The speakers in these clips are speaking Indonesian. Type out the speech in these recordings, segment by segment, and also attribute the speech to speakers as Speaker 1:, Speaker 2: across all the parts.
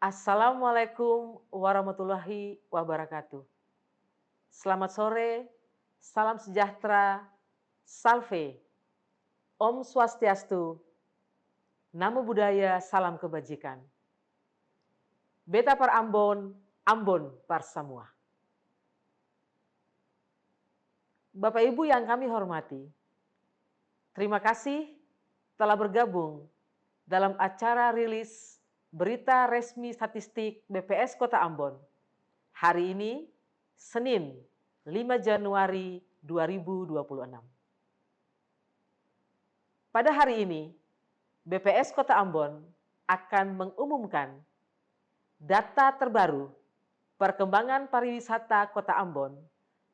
Speaker 1: Assalamualaikum warahmatullahi wabarakatuh. Selamat sore, salam sejahtera, salve, Om Swastiastu, Namo Buddhaya, salam kebajikan. Beta par Ambon, Ambon par semua. Bapak Ibu yang kami hormati, terima kasih telah bergabung dalam acara rilis berita resmi statistik BPS Kota Ambon. Hari ini, Senin 5 Januari 2026. Pada hari ini, BPS Kota Ambon akan mengumumkan data terbaru perkembangan pariwisata Kota Ambon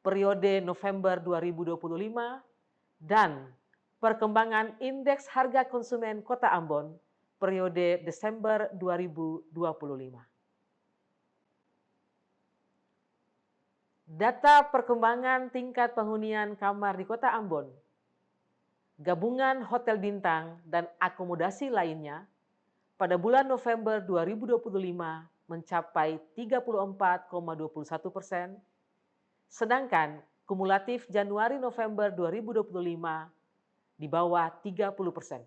Speaker 1: periode November 2025 dan perkembangan indeks harga konsumen Kota Ambon periode Desember 2025. Data perkembangan tingkat penghunian kamar di Kota Ambon, gabungan hotel bintang dan akomodasi lainnya pada bulan November 2025 mencapai 34,21%, sedangkan kumulatif Januari-November 2025 di bawah 30%.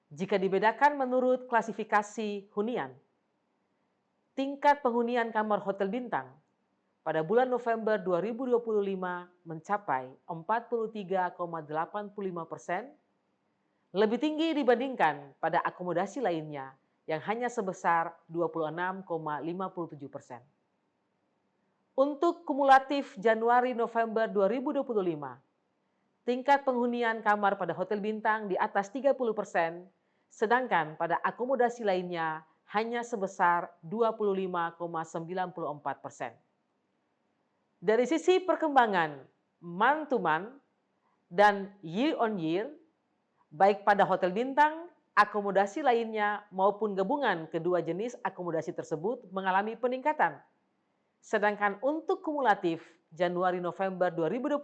Speaker 1: Jika dibedakan menurut klasifikasi hunian, tingkat penghunian kamar hotel bintang pada bulan November 2025 mencapai 43,85%, lebih tinggi dibandingkan pada akomodasi lainnya yang hanya sebesar 26,57%. Untuk kumulatif Januari-November 2025, tingkat penghunian kamar pada hotel bintang di atas 30%, sedangkan pada akomodasi lainnya hanya sebesar 25,94%. Dari sisi perkembangan month to month dan year on year, baik pada hotel bintang, akomodasi lainnya maupun gabungan kedua jenis akomodasi tersebut mengalami peningkatan. Sedangkan untuk kumulatif Januari-November 2025,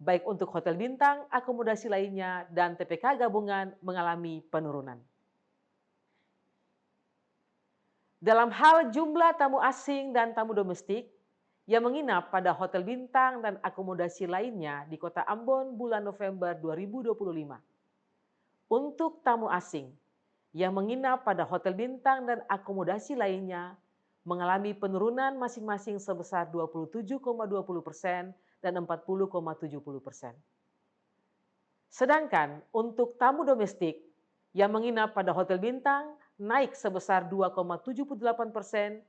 Speaker 1: baik untuk hotel bintang, akomodasi lainnya, dan TPK gabungan mengalami penurunan. Dalam hal jumlah tamu asing dan tamu domestik yang menginap pada hotel bintang dan akomodasi lainnya di Kota Ambon bulan November 2025. Untuk tamu asing yang menginap pada hotel bintang dan akomodasi lainnya mengalami penurunan masing-masing sebesar 27,20% dan 40,70%. Sedangkan untuk tamu domestik yang menginap pada hotel bintang naik sebesar 2,78%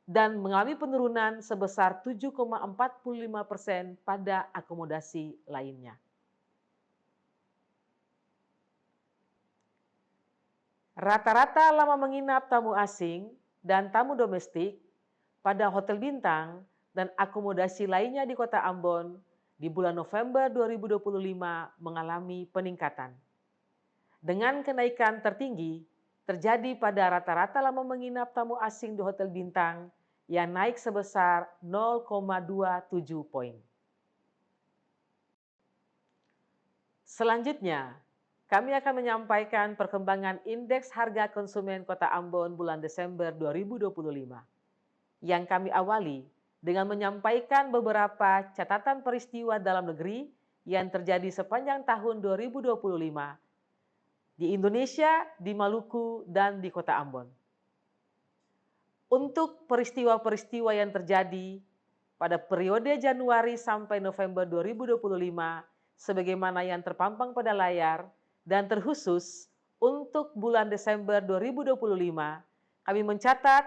Speaker 1: dan mengalami penurunan sebesar 7,45% pada akomodasi lainnya. Rata-rata lama menginap tamu asing dan tamu domestik pada hotel bintang dan akomodasi lainnya di Kota Ambon di bulan November 2025 mengalami peningkatan. Dengan kenaikan tertinggi terjadi pada rata-rata lama menginap tamu asing di hotel bintang yang naik sebesar 0,27 poin. Selanjutnya, kami akan menyampaikan perkembangan indeks harga konsumen Kota Ambon bulan Desember 2025. Yang kami awali dengan menyampaikan beberapa catatan peristiwa dalam negeri yang terjadi sepanjang tahun 2025 di Indonesia, di Maluku, dan di Kota Ambon. Untuk peristiwa-peristiwa yang terjadi pada periode Januari sampai November 2025, sebagaimana yang terpampang pada layar, dan terkhusus untuk bulan Desember 2025, kami mencatat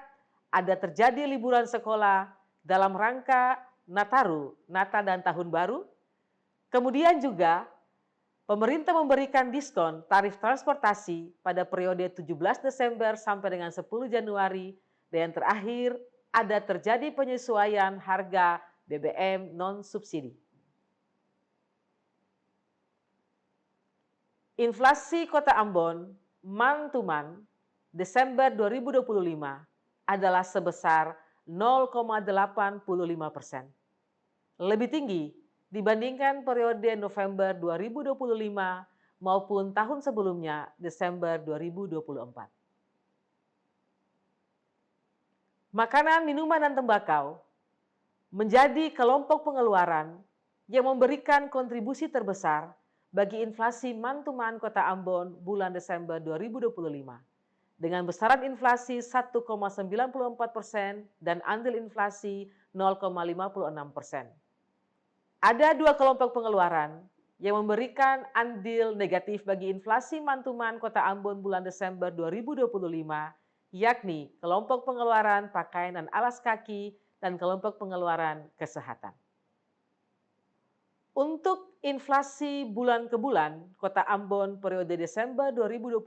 Speaker 1: ada terjadi liburan sekolah dalam rangka Nataru, Natal dan Tahun Baru. Kemudian juga pemerintah memberikan diskon tarif transportasi pada periode 17 Desember sampai dengan 10 Januari. Dan yang terakhir, ada terjadi penyesuaian harga BBM non-subsidi. Inflasi Kota Ambon month to month Desember 2025 adalah sebesar 0,85%. Lebih tinggi dibandingkan periode November 2025 maupun tahun sebelumnya Desember 2024. Makanan, minuman, dan tembakau menjadi kelompok pengeluaran yang memberikan kontribusi terbesar bagi inflasi mantuman Kota Ambon bulan Desember 2025 dengan besaran inflasi 1,94% dan andil inflasi 0,56%. Ada dua kelompok pengeluaran yang memberikan andil negatif bagi inflasi mantuman Kota Ambon bulan Desember 2025, yakni kelompok pengeluaran pakaian dan alas kaki dan kelompok pengeluaran kesehatan. Untuk inflasi bulan ke bulan, Kota Ambon periode Desember 2025,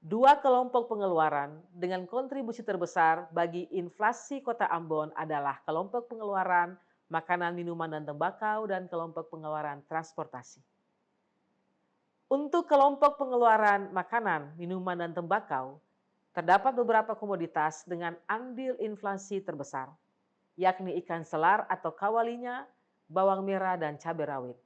Speaker 1: dua kelompok pengeluaran dengan kontribusi terbesar bagi inflasi Kota Ambon adalah kelompok pengeluaran makanan, minuman, dan tembakau, dan kelompok pengeluaran transportasi. Untuk kelompok pengeluaran makanan, minuman, dan tembakau, terdapat beberapa komoditas dengan andil inflasi terbesar, yakni ikan selar atau kawalinya, bawang merah, dan cabai rawit.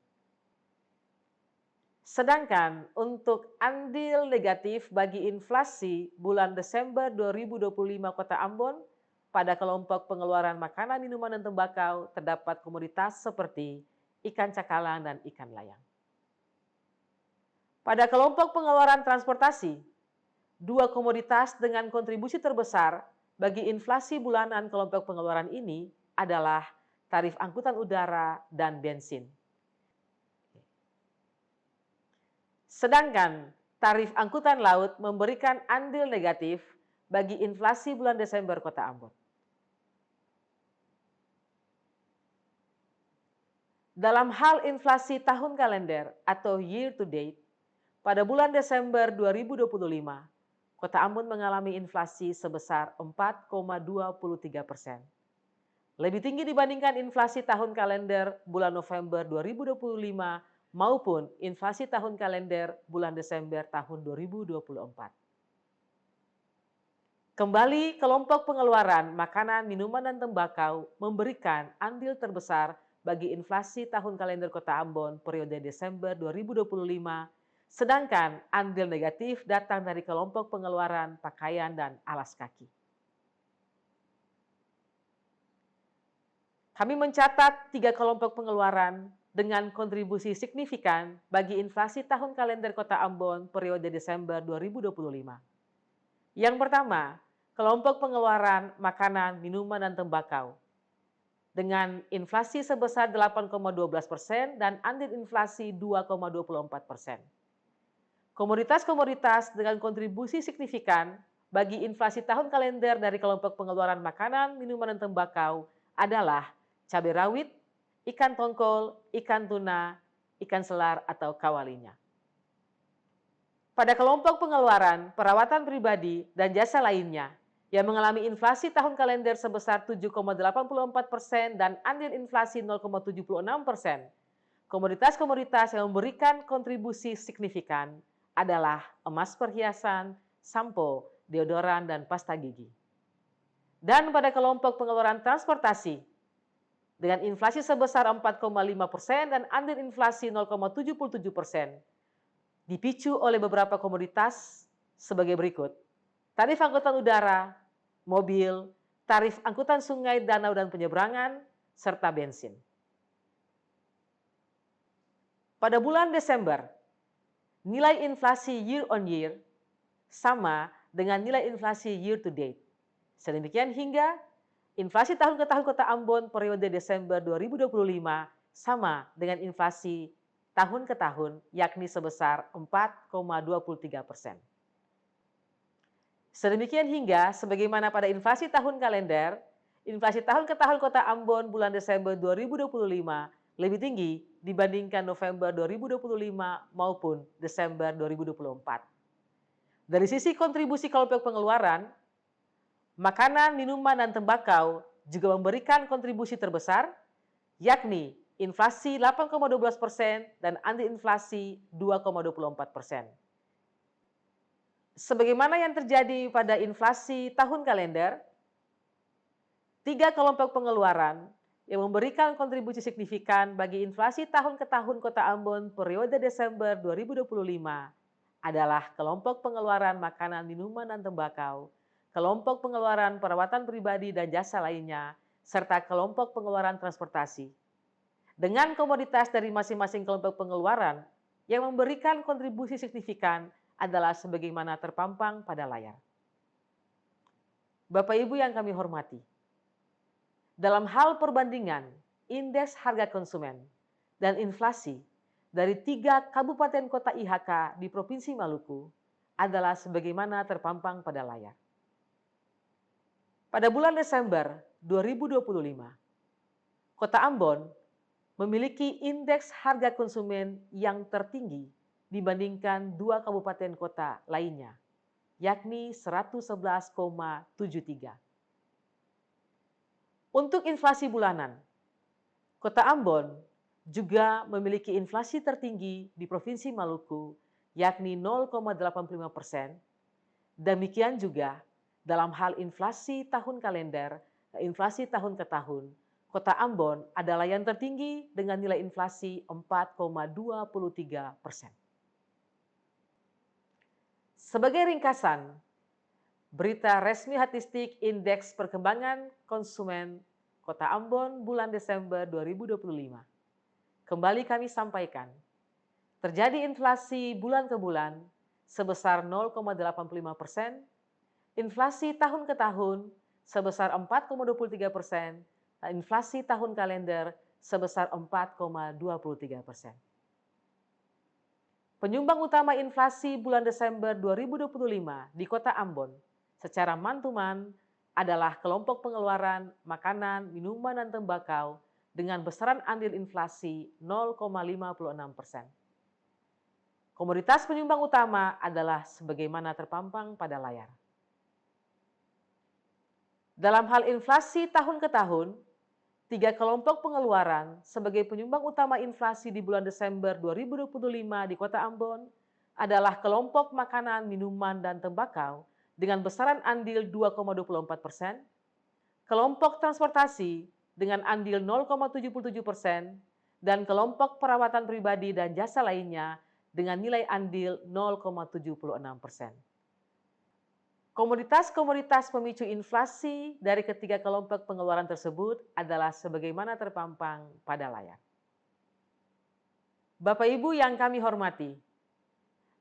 Speaker 1: Sedangkan untuk andil negatif bagi inflasi bulan Desember 2025 Kota Ambon, pada kelompok pengeluaran makanan, minuman, dan tembakau terdapat komoditas seperti ikan cakalang dan ikan layang. Pada kelompok pengeluaran transportasi, dua komoditas dengan kontribusi terbesar bagi inflasi bulanan kelompok pengeluaran ini adalah tarif angkutan udara dan bensin. Sedangkan tarif angkutan laut memberikan andil negatif bagi inflasi bulan Desember Kota Ambon. Dalam hal inflasi tahun kalender atau year to date, pada bulan Desember 2025, Kota Ambon mengalami inflasi sebesar 4,23%. Lebih tinggi dibandingkan inflasi tahun kalender bulan November 2025 maupun inflasi tahun kalender bulan Desember tahun 2024. Kembali, kelompok pengeluaran makanan, minuman, dan tembakau memberikan andil terbesar bagi inflasi tahun kalender Kota Ambon periode Desember 2025, sedangkan andil negatif datang dari kelompok pengeluaran pakaian dan alas kaki. Kami mencatat 3 kelompok pengeluaran dengan kontribusi signifikan bagi inflasi tahun kalender Kota Ambon periode Desember 2025. Yang pertama, kelompok pengeluaran makanan, minuman, dan tembakau dengan inflasi sebesar 8,12% dan andil inflasi 2,24%. Komoditas-komoditas dengan kontribusi signifikan bagi inflasi tahun kalender dari kelompok pengeluaran makanan, minuman, dan tembakau adalah cabai rawit, ikan tongkol, ikan tuna, ikan selar atau kawalinya. Pada kelompok pengeluaran perawatan pribadi dan jasa lainnya yang mengalami inflasi tahun kalender sebesar 7,84% dan andil inflasi 0,76%, komoditas-komoditas yang memberikan kontribusi signifikan adalah emas perhiasan, sampo, deodoran, dan pasta gigi. Dan pada kelompok pengeluaran transportasi, dengan inflasi sebesar 4,5% dan andil inflasi 0,77%, dipicu oleh beberapa komoditas sebagai berikut: tarif angkutan udara, mobil, tarif angkutan sungai, danau, dan penyeberangan, serta bensin. Pada bulan Desember, nilai inflasi year on year sama dengan nilai inflasi year to date. Sedemikian hingga inflasi tahun ke tahun Kota Ambon periode Desember 2025 sama dengan inflasi tahun ke tahun, yakni sebesar 4,23%. Sedemikian hingga sebagaimana pada inflasi tahun kalender, inflasi tahun ke tahun Kota Ambon bulan Desember 2025 lebih tinggi dibandingkan November 2025 maupun Desember 2024. Dari sisi kontribusi kelompok pengeluaran, makanan, minuman, dan tembakau juga memberikan kontribusi terbesar, yakni inflasi 8,12% dan andil inflasi 2,24%. Sebagaimana yang terjadi pada inflasi tahun kalender, 3 kelompok pengeluaran yang memberikan kontribusi signifikan bagi inflasi tahun ke tahun Kota Ambon periode Desember 2025 adalah kelompok pengeluaran makanan, minuman, dan tembakau kelompok pengeluaran perawatan pribadi dan jasa lainnya, serta kelompok pengeluaran transportasi. Dengan komoditas dari masing-masing kelompok pengeluaran yang memberikan kontribusi signifikan adalah sebagaimana terpampang pada layar. Bapak Ibu yang kami hormati, dalam hal perbandingan indeks harga konsumen dan inflasi dari 3 kabupaten kota IHK di Provinsi Maluku adalah sebagaimana terpampang pada layar. Pada bulan Desember 2025, Kota Ambon memiliki indeks harga konsumen yang tertinggi dibandingkan 2 kabupaten kota lainnya, yakni 111,73. Untuk inflasi bulanan, Kota Ambon juga memiliki inflasi tertinggi di Provinsi Maluku, yakni 0,85%. Demikian juga dalam hal inflasi tahun kalender, inflasi tahun ke tahun, Kota Ambon adalah yang tertinggi dengan nilai inflasi 4,23%. Sebagai ringkasan, berita resmi statistik Indeks Perkembangan Konsumen Kota Ambon bulan Desember 2025. Kembali kami sampaikan, terjadi inflasi bulan ke bulan sebesar 0,85%, inflasi tahun ke tahun sebesar 4,23%, dan inflasi tahun kalender sebesar 4,23%. Penyumbang utama inflasi bulan Desember 2025 di Kota Ambon secara mantuman adalah kelompok pengeluaran makanan, minuman, dan tembakau dengan besaran andil inflasi 0,56%. Komoditas penyumbang utama adalah sebagaimana terpampang pada layar. Dalam hal inflasi tahun ke tahun, 3 kelompok pengeluaran sebagai penyumbang utama inflasi di bulan Desember 2025 di Kota Ambon adalah kelompok makanan, minuman, dan tembakau dengan besaran andil 2,24%, kelompok transportasi dengan andil 0,77%, dan kelompok perawatan pribadi dan jasa lainnya dengan nilai andil 0,76%. Komoditas-komoditas pemicu inflasi dari ketiga kelompok pengeluaran tersebut adalah sebagaimana terpampang pada layar. Bapak Ibu yang kami hormati,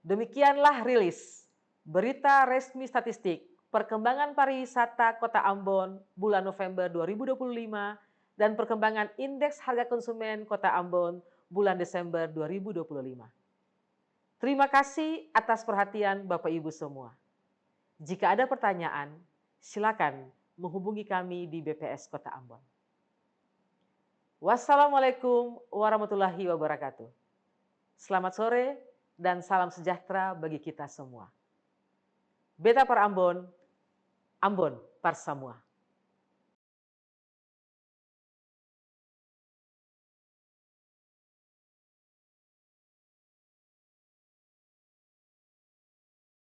Speaker 1: demikianlah rilis berita resmi statistik perkembangan pariwisata Kota Ambon bulan November 2025 dan perkembangan indeks harga konsumen Kota Ambon bulan Desember 2025. Terima kasih atas perhatian Bapak Ibu semua. Jika ada pertanyaan, silakan menghubungi kami di BPS Kota Ambon. Wassalamualaikum warahmatullahi wabarakatuh. Selamat sore dan salam sejahtera bagi kita semua. Beta par Ambon, Ambon par semua.